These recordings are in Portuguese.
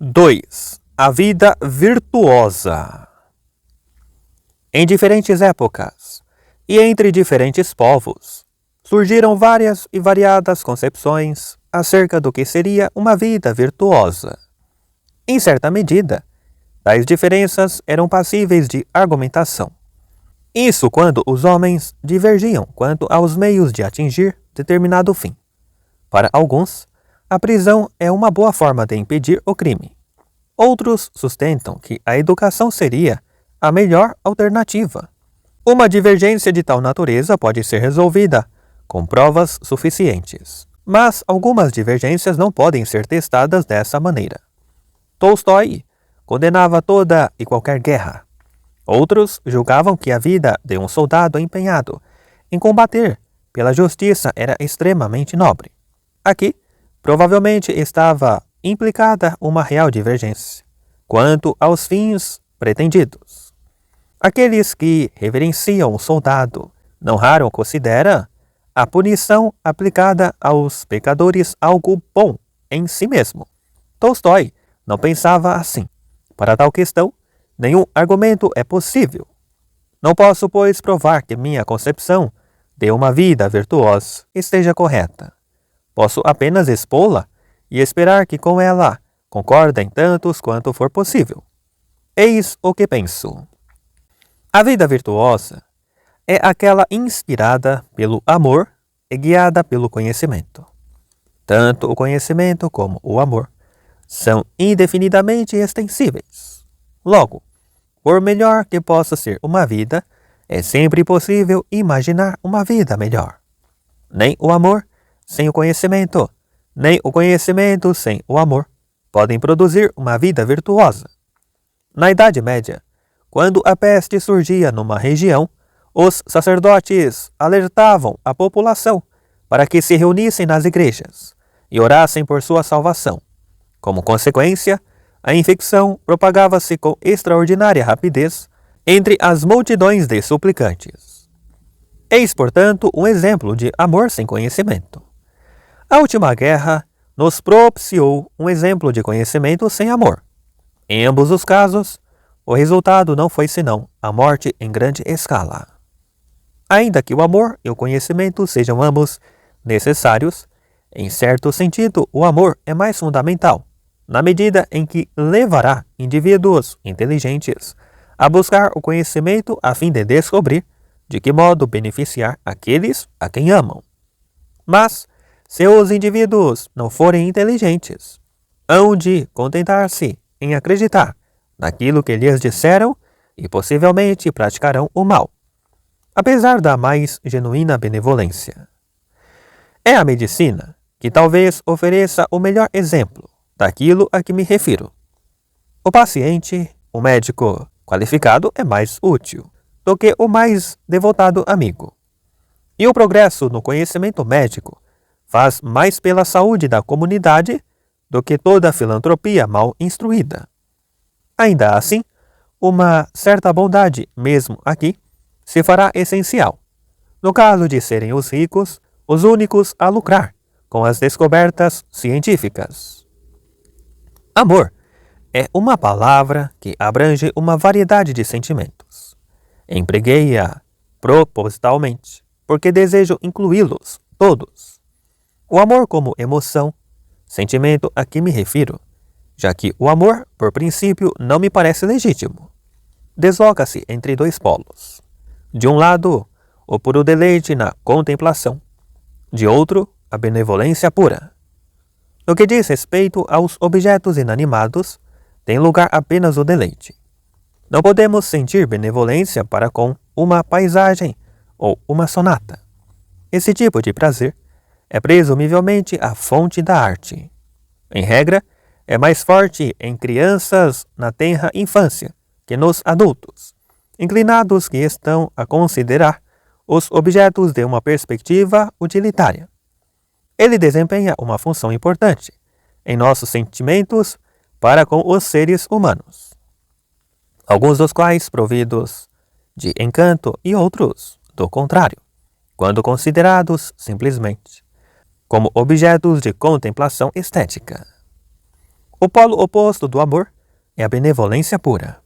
2. A vida virtuosa. Em diferentes épocas e entre diferentes povos, surgiram várias e variadas concepções acerca do que seria uma vida virtuosa. Em certa medida, tais diferenças eram passíveis de argumentação. Isso quando os homens divergiam quanto aos meios de atingir determinado fim. Para alguns, a prisão é uma boa forma de impedir o crime. Outros sustentam que a educação seria a melhor alternativa. Uma divergência de tal natureza pode ser resolvida com provas suficientes, mas algumas divergências não podem ser testadas dessa maneira. Tolstói condenava toda e qualquer guerra. Outros julgavam que a vida de um soldado empenhado em combater pela justiça era extremamente nobre. Aqui, provavelmente estava implicada uma real divergência quanto aos fins pretendidos. Aqueles que reverenciam o soldado não raro consideram a punição aplicada aos pecadores algo bom em si mesmo. Tolstói não pensava assim. Para tal questão, nenhum argumento é possível. Não posso, pois, provar que minha concepção de uma vida virtuosa esteja correta. Posso apenas expô-la e esperar que com ela concordem tantos quanto for possível. Eis o que penso. A vida virtuosa é aquela inspirada pelo amor e guiada pelo conhecimento. Tanto o conhecimento como o amor são indefinidamente extensíveis. Logo, por melhor que possa ser uma vida, é sempre possível imaginar uma vida melhor. Nem o amor sem o conhecimento, nem o conhecimento sem o amor podem produzir uma vida virtuosa. Na Idade Média, quando a peste surgia numa região, os sacerdotes alertavam a população para que se reunissem nas igrejas e orassem por sua salvação. Como consequência, a infecção propagava-se com extraordinária rapidez entre as multidões de suplicantes. Eis, portanto, um exemplo de amor sem conhecimento. A última guerra nos propiciou um exemplo de conhecimento sem amor. Em ambos os casos, o resultado não foi senão a morte em grande escala. Ainda que o amor e o conhecimento sejam ambos necessários, em certo sentido, o amor é mais fundamental, na medida em que levará indivíduos inteligentes a buscar o conhecimento a fim de descobrir de que modo beneficiar aqueles a quem amam. Mas, se os indivíduos não forem inteligentes, hão de contentar-se em acreditar naquilo que lhes disseram e possivelmente praticarão o mal, apesar da mais genuína benevolência. É a medicina que talvez ofereça o melhor exemplo daquilo a que me refiro. O paciente, o médico qualificado, é mais útil do que o mais devotado amigo. E o progresso no conhecimento médico faz mais pela saúde da comunidade do que toda a filantropia mal instruída. Ainda assim, uma certa bondade, mesmo aqui, se fará essencial, no caso de serem os ricos os únicos a lucrar com as descobertas científicas. Amor é uma palavra que abrange uma variedade de sentimentos. Empreguei-a propositalmente, porque desejo incluí-los todos. O amor como emoção, sentimento a que me refiro, já que o amor, por princípio, não me parece legítimo. Desloca-se entre dois polos. De um lado, o puro deleite na contemplação. De outro, a benevolência pura. No que diz respeito aos objetos inanimados, tem lugar apenas o deleite. Não podemos sentir benevolência para com uma paisagem ou uma sonata. Esse tipo de prazer é presumivelmente a fonte da arte. Em regra, é mais forte em crianças na tenra infância que nos adultos, inclinados que estão a considerar os objetos de uma perspectiva utilitária. Ele desempenha uma função importante em nossos sentimentos para com os seres humanos, alguns dos quais providos de encanto e outros do contrário, quando considerados simplesmente como objetos de contemplação estética. O polo oposto do amor é a benevolência pura.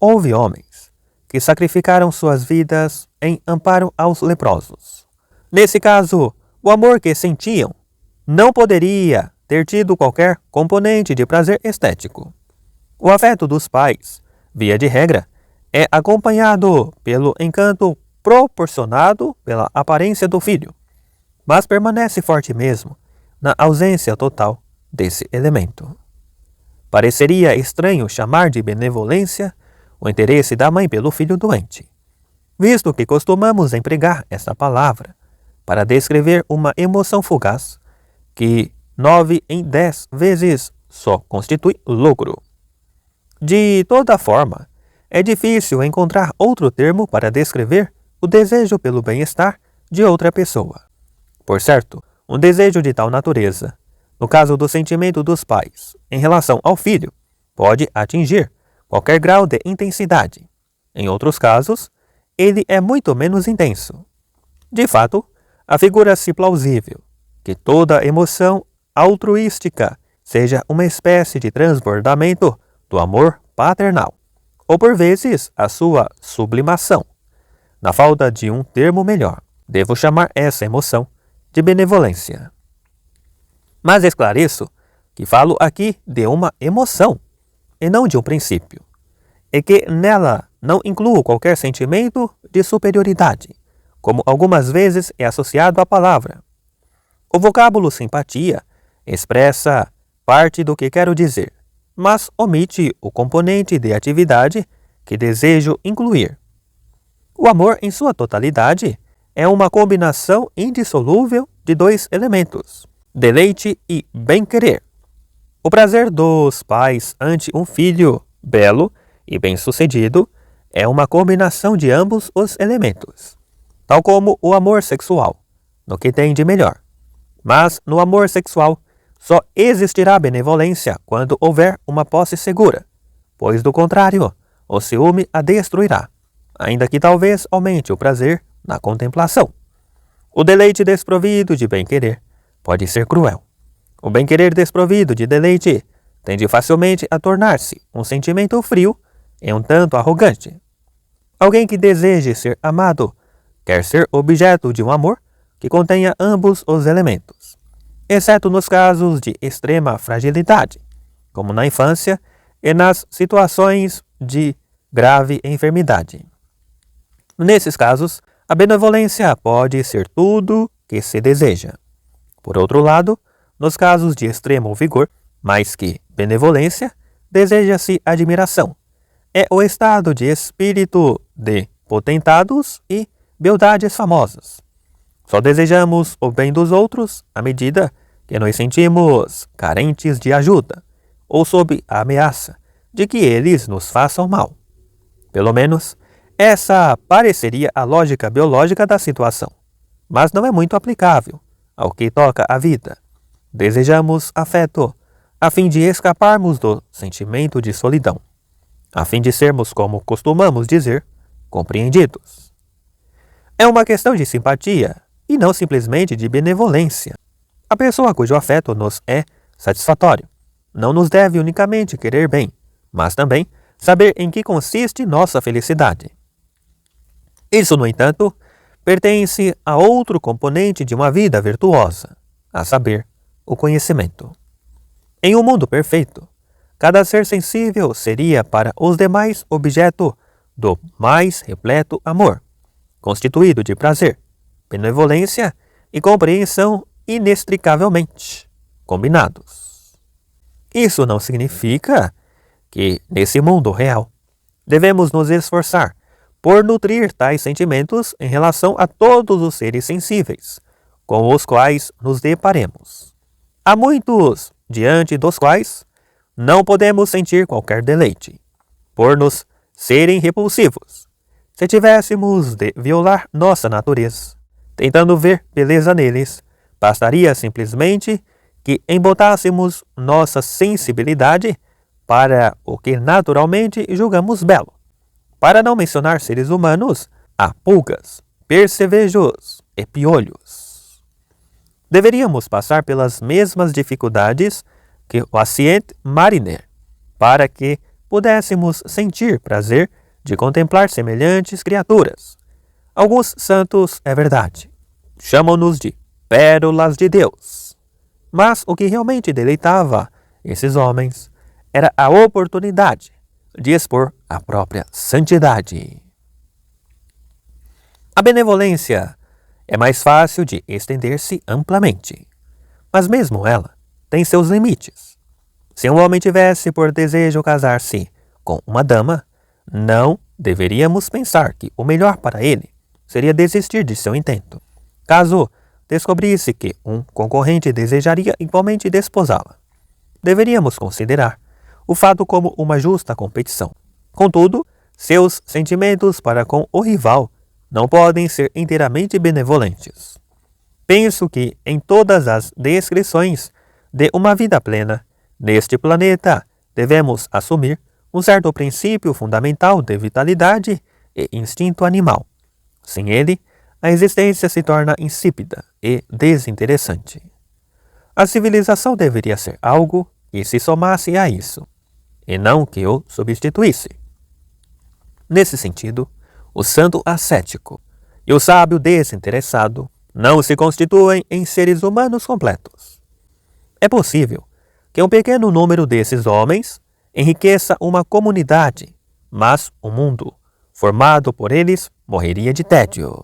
Houve homens que sacrificaram suas vidas em amparo aos leprosos. Nesse caso, o amor que sentiam não poderia ter tido qualquer componente de prazer estético. O afeto dos pais, via de regra, é acompanhado pelo encanto proporcionado pela aparência do filho, mas permanece forte mesmo na ausência total desse elemento. Pareceria estranho chamar de benevolência o interesse da mãe pelo filho doente, visto que costumamos empregar essa palavra para descrever uma emoção fugaz que 9 em 10 vezes só constitui lucro. De toda forma, é difícil encontrar outro termo para descrever o desejo pelo bem-estar de outra pessoa. Por certo, um desejo de tal natureza, no caso do sentimento dos pais em relação ao filho, pode atingir qualquer grau de intensidade. Em outros casos, ele é muito menos intenso. De fato, afigura-se plausível que toda emoção altruística seja uma espécie de transbordamento do amor paternal, ou por vezes a sua sublimação. Na falta de um termo melhor, devo chamar essa emoção de benevolência. Mas esclareço que falo aqui de uma emoção, e não de um princípio, e que nela não incluo qualquer sentimento de superioridade, como algumas vezes é associado à palavra. O vocábulo simpatia expressa parte do que quero dizer, mas omite o componente de atividade que desejo incluir. O amor, em sua totalidade, é uma combinação indissolúvel de dois elementos: deleite e bem-querer. O prazer dos pais ante um filho belo e bem-sucedido é uma combinação de ambos os elementos, tal como o amor sexual, no que tem de melhor. Mas no amor sexual só existirá benevolência quando houver uma posse segura, pois do contrário, o ciúme a destruirá, ainda que talvez aumente o prazer na contemplação. O deleite desprovido de bem-querer pode ser cruel. O bem-querer desprovido de deleite tende facilmente a tornar-se um sentimento frio e um tanto arrogante. Alguém que deseje ser amado quer ser objeto de um amor que contenha ambos os elementos, exceto nos casos de extrema fragilidade, como na infância e nas situações de grave enfermidade. Nesses casos, a benevolência pode ser tudo que se deseja. Por outro lado, nos casos de extremo vigor, mais que benevolência, deseja-se admiração. É o estado de espírito de potentados e beldades famosas. Só desejamos o bem dos outros à medida que nos sentimos carentes de ajuda ou sob a ameaça de que eles nos façam mal. Pelo menos, essa pareceria a lógica biológica da situação, mas não é muito aplicável ao que toca à vida. Desejamos afeto a fim de escaparmos do sentimento de solidão, a fim de sermos, como costumamos dizer, compreendidos. É uma questão de simpatia e não simplesmente de benevolência. A pessoa cujo afeto nos é satisfatório não nos deve unicamente querer bem, mas também saber em que consiste nossa felicidade. Isso, no entanto, pertence a outro componente de uma vida virtuosa, a saber, o conhecimento. Em um mundo perfeito, cada ser sensível seria para os demais objeto do mais repleto amor, constituído de prazer, benevolência e compreensão inextricavelmente combinados. Isso não significa que, nesse mundo real, devemos nos esforçar por nutrir tais sentimentos em relação a todos os seres sensíveis com os quais nos deparemos. Há muitos diante dos quais não podemos sentir qualquer deleite, por nos serem repulsivos. Se tivéssemos de violar nossa natureza, tentando ver beleza neles, bastaria simplesmente que embotássemos nossa sensibilidade para o que naturalmente julgamos belo. Para não mencionar seres humanos, há pulgas, percevejos e piolhos. Deveríamos passar pelas mesmas dificuldades que o assiette mariner, para que pudéssemos sentir prazer de contemplar semelhantes criaturas. Alguns santos, é verdade, chamam-nos de pérolas de Deus. Mas o que realmente deleitava esses homens era a oportunidade de expor a própria santidade. A benevolência é mais fácil de estender-se amplamente, mas mesmo ela tem seus limites. Se um homem tivesse por desejo casar-se com uma dama, não deveríamos pensar que o melhor para ele seria desistir de seu intento. Caso descobrisse que um concorrente desejaria igualmente desposá-la, deveríamos considerar o fato como uma justa competição. Contudo, seus sentimentos para com o rival não podem ser inteiramente benevolentes. Penso que em todas as descrições de uma vida plena neste planeta devemos assumir um certo princípio fundamental de vitalidade e instinto animal. Sem ele, a existência se torna insípida e desinteressante. A civilização deveria ser algo que se somasse a isso, e não que o substituísse. Nesse sentido, o santo ascético e o sábio desinteressado não se constituem em seres humanos completos. É possível que um pequeno número desses homens enriqueça uma comunidade, mas o mundo, formado por eles, morreria de tédio.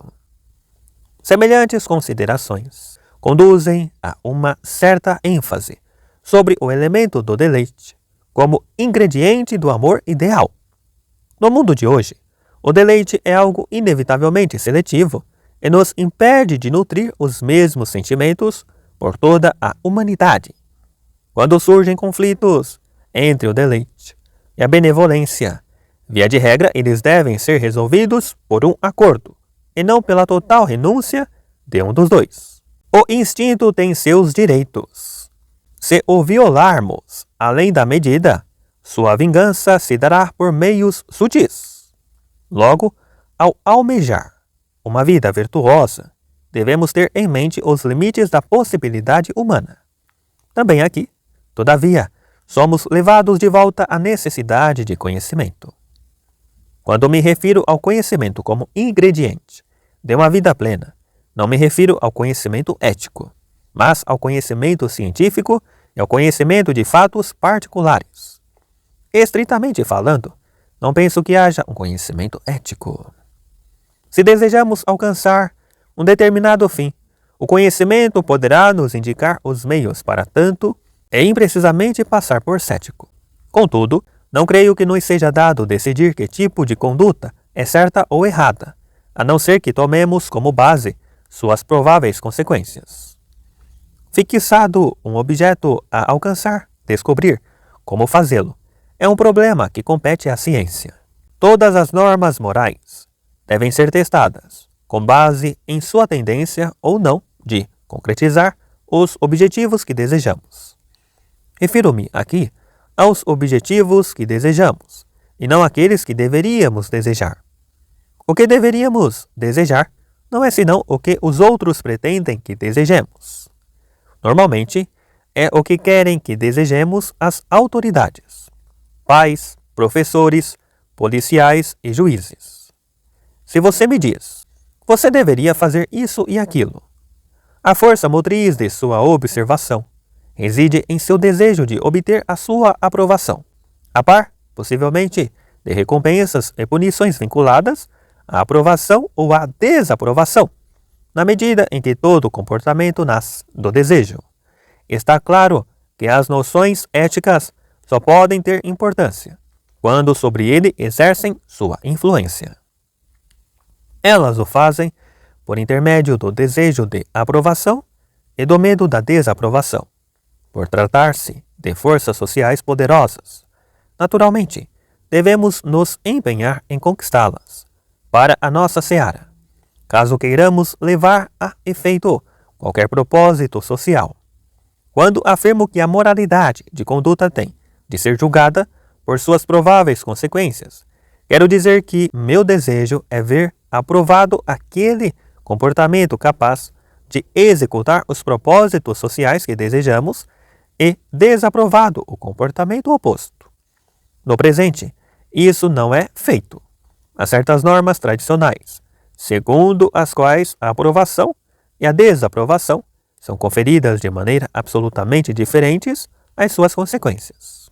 Semelhantes considerações conduzem a uma certa ênfase sobre o elemento do deleite como ingrediente do amor ideal. No mundo de hoje, o deleite é algo inevitavelmente seletivo e nos impede de nutrir os mesmos sentimentos por toda a humanidade. Quando surgem conflitos entre o deleite e a benevolência, via de regra, eles devem ser resolvidos por um acordo, e não pela total renúncia de um dos dois. O instinto tem seus direitos. Se o violarmos além da medida, sua vingança se dará por meios sutis. Logo, ao almejar uma vida virtuosa, devemos ter em mente os limites da possibilidade humana. Também aqui, todavia, somos levados de volta à necessidade de conhecimento. Quando me refiro ao conhecimento como ingrediente de uma vida plena, não me refiro ao conhecimento ético, mas ao conhecimento científico e ao conhecimento de fatos particulares. Estritamente falando, não penso que haja um conhecimento ético. Se desejamos alcançar um determinado fim, o conhecimento poderá nos indicar os meios para tanto e imprecisamente passar por cético. Contudo, não creio que nos seja dado decidir que tipo de conduta é certa ou errada, a não ser que tomemos como base suas prováveis consequências. Fixado um objeto a alcançar, descobrir como fazê-lo é um problema que compete à ciência. Todas as normas morais devem ser testadas com base em sua tendência ou não de concretizar os objetivos que desejamos. Refiro-me aqui aos objetivos que desejamos, e não àqueles que deveríamos desejar. O que deveríamos desejar não é senão o que os outros pretendem que desejemos. Normalmente, é o que querem que desejemos as autoridades, pais, professores, policiais e juízes. Se você me diz, você deveria fazer isso e aquilo, a força motriz de sua observação reside em seu desejo de obter a sua aprovação, a par, possivelmente, de recompensas e punições vinculadas à aprovação ou à desaprovação, na medida em que todo comportamento nasce do desejo. Está claro que as noções éticas só podem ter importância quando sobre ele exercem sua influência. Elas o fazem por intermédio do desejo de aprovação e do medo da desaprovação, por tratar-se de forças sociais poderosas. Naturalmente, devemos nos empenhar em conquistá-las para a nossa seara, caso queiramos levar a efeito qualquer propósito social. Quando afirmo que a moralidade de conduta tem de ser julgada por suas prováveis consequências, quero dizer que meu desejo é ver aprovado aquele comportamento capaz de executar os propósitos sociais que desejamos e desaprovado o comportamento oposto. No presente, isso não é feito. Há certas normas tradicionais, segundo as quais a aprovação e a desaprovação são conferidas de maneira absolutamente diferentes às suas consequências.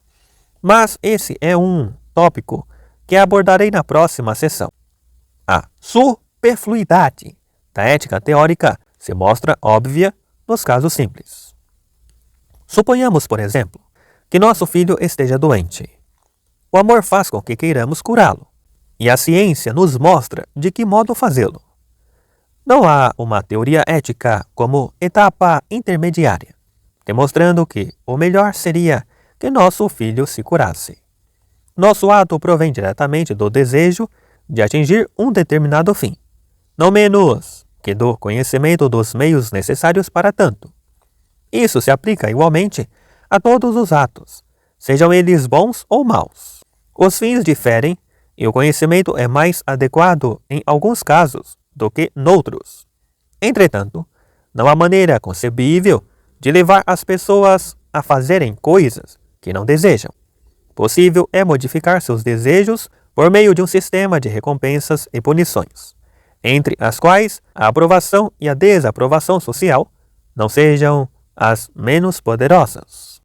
Mas esse é um tópico que abordarei na próxima sessão. A superfluidade da ética teórica se mostra óbvia nos casos simples. Suponhamos, por exemplo, que nosso filho esteja doente. O amor faz com que queiramos curá-lo, e a ciência nos mostra de que modo fazê-lo. Não há uma teoria ética como etapa intermediária, demonstrando que o melhor seria que nosso filho se curasse. Nosso ato provém diretamente do desejo de atingir um determinado fim, não menos que do conhecimento dos meios necessários para tanto. Isso se aplica igualmente a todos os atos, sejam eles bons ou maus. Os fins diferem e o conhecimento é mais adequado em alguns casos do que noutros. Entretanto, não há maneira concebível de levar as pessoas a fazerem coisas que não desejam. Possível é modificar seus desejos por meio de um sistema de recompensas e punições, entre as quais a aprovação e a desaprovação social não sejam as menos poderosas.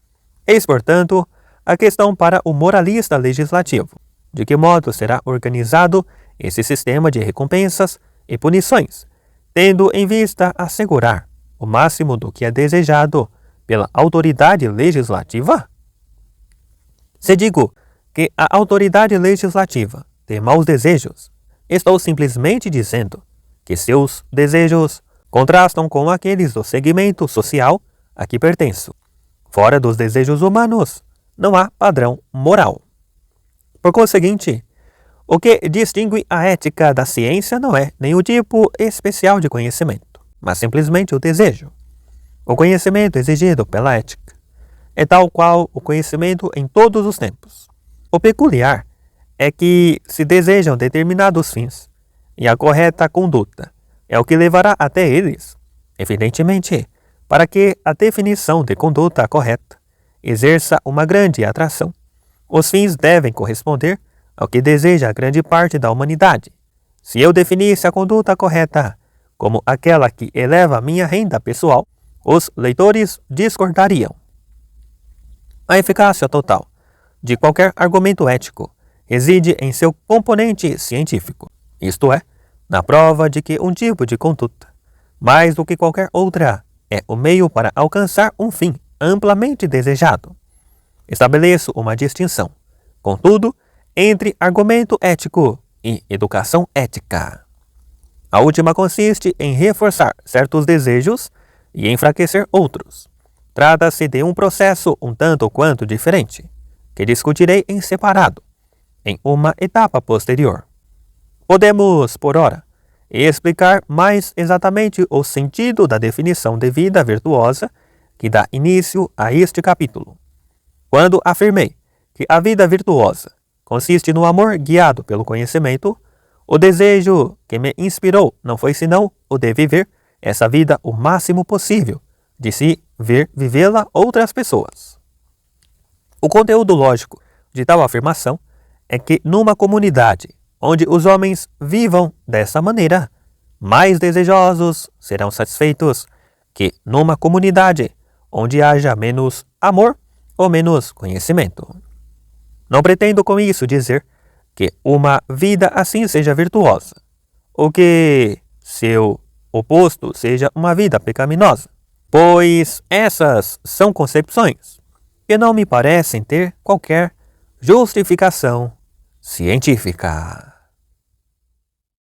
Eis, portanto, a questão para o moralista legislativo: de que modo será organizado esse sistema de recompensas e punições, tendo em vista assegurar o máximo do que é desejado pela autoridade legislativa? Se digo que a autoridade legislativa tem maus desejos, estou simplesmente dizendo que seus desejos contrastam com aqueles do segmento social a que pertenço. Fora dos desejos humanos, não há padrão moral. Por conseguinte, o que distingue a ética da ciência não é nenhum tipo especial de conhecimento, mas simplesmente o desejo. O conhecimento exigido pela ética é tal qual o conhecimento em todos os tempos. O peculiar é que se desejam determinados fins, e a correta conduta é o que levará até eles. Evidentemente, para que a definição de conduta correta exerça uma grande atração, os fins devem corresponder ao que deseja a grande parte da humanidade. Se eu definisse a conduta correta como aquela que eleva minha renda pessoal, os leitores discordariam. A eficácia total de qualquer argumento ético reside em seu componente científico, isto é, na prova de que um tipo de conduta, mais do que qualquer outra, é o meio para alcançar um fim amplamente desejado. Estabeleço uma distinção, contudo, entre argumento ético e educação ética. A última consiste em reforçar certos desejos e enfraquecer outros. Trata-se de um processo um tanto quanto diferente, que discutirei em separado, em uma etapa posterior. Podemos, por ora, explicar mais exatamente o sentido da definição de vida virtuosa que dá início a este capítulo. Quando afirmei que a vida virtuosa consiste no amor guiado pelo conhecimento, o desejo que me inspirou não foi senão o de viver essa vida o máximo possível, de se ver vivê-la outras pessoas. O conteúdo lógico de tal afirmação é que numa comunidade onde os homens vivam dessa maneira, mais desejosos serão satisfeitos que numa comunidade onde haja menos amor ou menos conhecimento. Não pretendo com isso dizer que uma vida assim seja virtuosa, ou que seu oposto seja uma vida pecaminosa, pois essas são concepções que não me parecem ter qualquer justificação científica.